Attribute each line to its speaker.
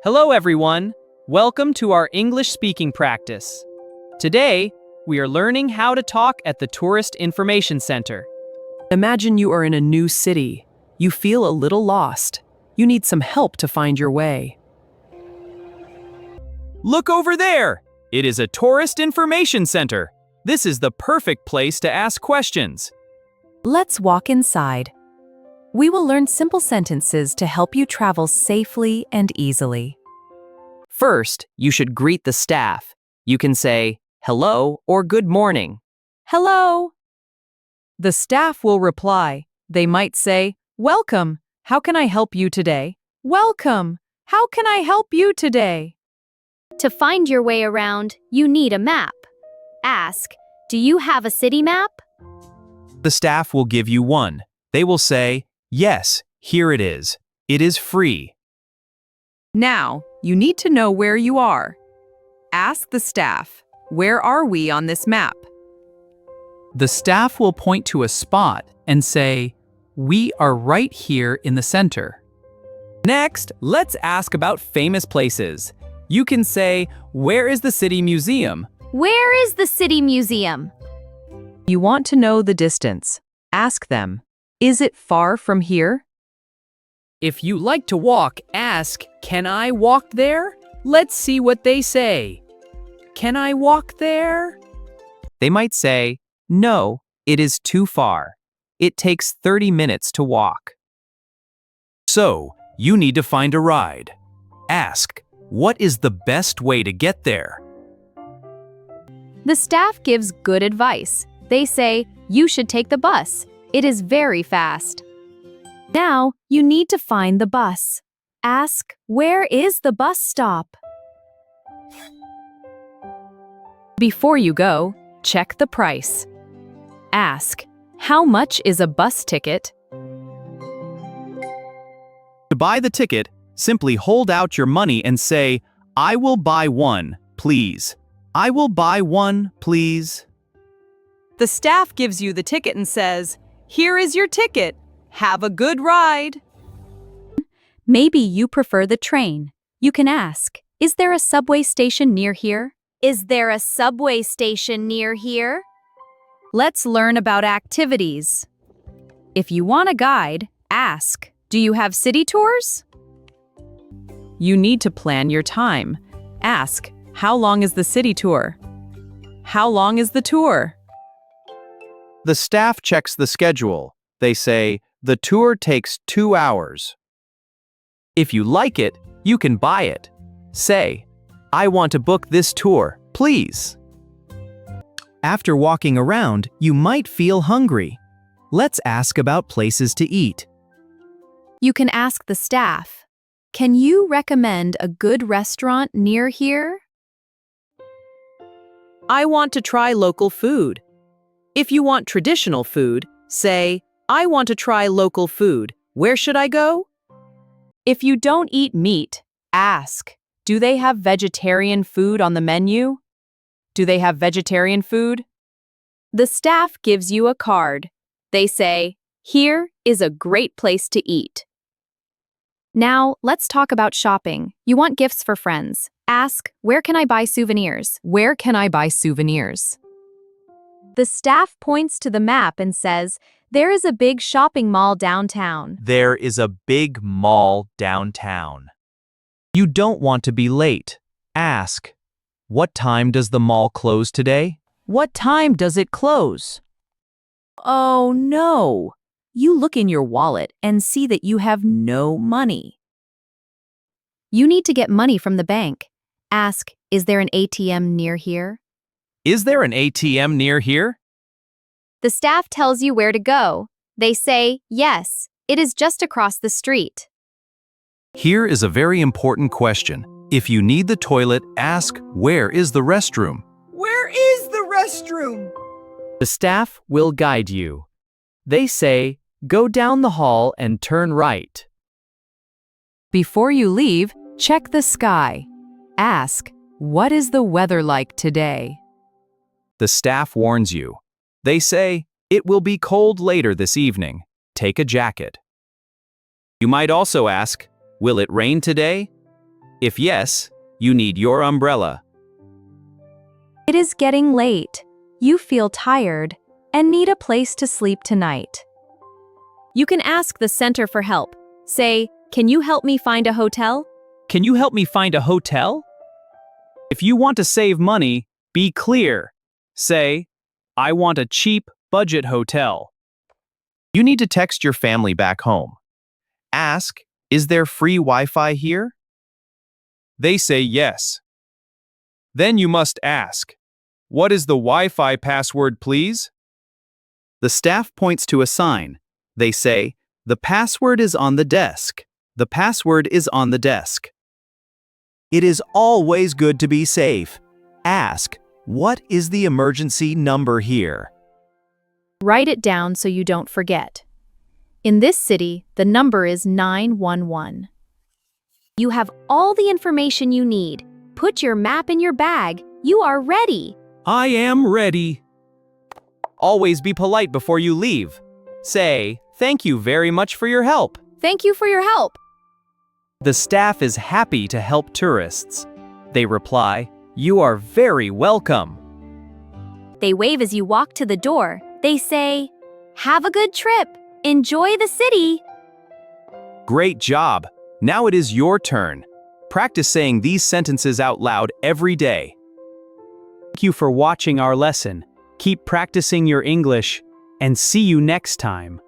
Speaker 1: Hello everyone! Welcome to our English speaking practice. Today, we are learning how to talk at the Tourist Information Center.
Speaker 2: Imagine you are in a new city. You feel a little lost. You need some help to find your way.
Speaker 1: Look over there! It is a Tourist Information Center. This is the perfect place to ask questions.
Speaker 2: Let's walk inside. We will learn simple sentences to help you travel safely and easily.
Speaker 1: First, you should greet the staff. You can say, hello or good morning.
Speaker 2: Hello. The staff will reply. They might say, welcome. How can I help you today? Welcome. How can I help you today?
Speaker 3: To find your way around, you need a map. Ask, do you have a city map?
Speaker 1: The staff will give you one. They will say, yes, here it is. It is free.
Speaker 2: Now, you need to know where you are. Ask the staff, where are we on this map?
Speaker 4: The staff will point to a spot and say, we are right here in the center.
Speaker 1: Next, let's ask about famous places. You can say, where is the city museum?
Speaker 3: Where is the city museum?
Speaker 2: You want to know the distance. Ask them, is it far from here?
Speaker 1: If you like to walk, ask, can I walk there? Let's see what they say. Can I walk there? They might say, no, it is too far. It takes 30 minutes to walk. So, you need to find a ride. Ask, what is the best way to get there?
Speaker 3: The staff gives good advice. They say, you should take the bus. It is very fast. Now, you need to find the bus. Ask, where is the bus stop?
Speaker 2: Before you go, check the price. Ask, how much is a bus ticket?
Speaker 1: To buy the ticket, simply hold out your money and say, I will buy one, please. I will buy one, please.
Speaker 2: The staff gives you the ticket and says, here is your ticket. Have a good ride.
Speaker 3: Maybe you prefer the train. You can ask, is there a subway station near here? Is there a subway station near here? Let's learn about activities. If you want a guide, ask, do you have city tours?
Speaker 2: You need to plan your time. Ask, how long is the city tour? How long is the tour?
Speaker 1: The staff checks the schedule. They say, the tour takes 2 hours. If you like it, you can buy it. Say, I want to book this tour, please. After walking around, you might feel hungry. Let's ask about places to eat.
Speaker 3: You can ask the staff, can you recommend a good restaurant near here?
Speaker 2: I want to try local food. If you want traditional food, say, I want to try local food. Where should I go? If you don't eat meat, ask, do they have vegetarian food on the menu? Do they have vegetarian food?
Speaker 3: The staff gives you a card. They say, here is a great place to eat. Now, let's talk about shopping. You want gifts for friends. Ask, where can I buy souvenirs?
Speaker 2: Where can I buy souvenirs?
Speaker 3: The staff points to the map and says, there is a big shopping mall downtown.
Speaker 1: There is a big mall downtown. You don't want to be late. Ask, what time does the mall close today?
Speaker 2: What time does it close? Oh no! You look in your wallet and see that you have no money.
Speaker 3: You need to get money from the bank. Ask, is there an ATM near here?
Speaker 1: Is there an ATM near here?
Speaker 3: The staff tells you where to go. They say, yes, it is just across the street.
Speaker 1: Here is a very important question. If you need the toilet, ask, where is the restroom?
Speaker 5: Where is the restroom?
Speaker 1: The staff will guide you. They say, go down the hall and turn right.
Speaker 2: Before you leave, check the sky. Ask, what is the weather like today?
Speaker 1: The staff warns you. They say, it will be cold later this evening. Take a jacket. You might also ask, will it rain today? If yes, you need your umbrella.
Speaker 3: It is getting late. You feel tired and need a place to sleep tonight. You can ask the center for help. Say, "Can you help me find a hotel?"
Speaker 1: Can you help me find a hotel? If you want to save money, be clear. Say, I want a cheap, budget hotel. You need to text your family back home. Ask, is there free Wi-Fi here? They say yes. Then you must ask, what is the Wi-Fi password, please? The staff points to a sign. They say, the password is on the desk. The password is on the desk. It is always good to be safe. Ask, what is the emergency number here?
Speaker 3: Write it down so you don't forget. In this city, the number is 911. You have all the information you need. Put your map in your bag. You are ready.
Speaker 1: I am ready. Always be polite before you leave. Say, thank you very much for your help.
Speaker 3: Thank you for your help.
Speaker 1: The staff is happy to help tourists. They reply, you are very welcome.
Speaker 3: They wave as you walk to the door. They say, "Have a good trip. Enjoy the city."
Speaker 1: Great job. Now it is your turn. Practice saying these sentences out loud every day. Thank you for watching our lesson. Keep practicing your English, and see you next time.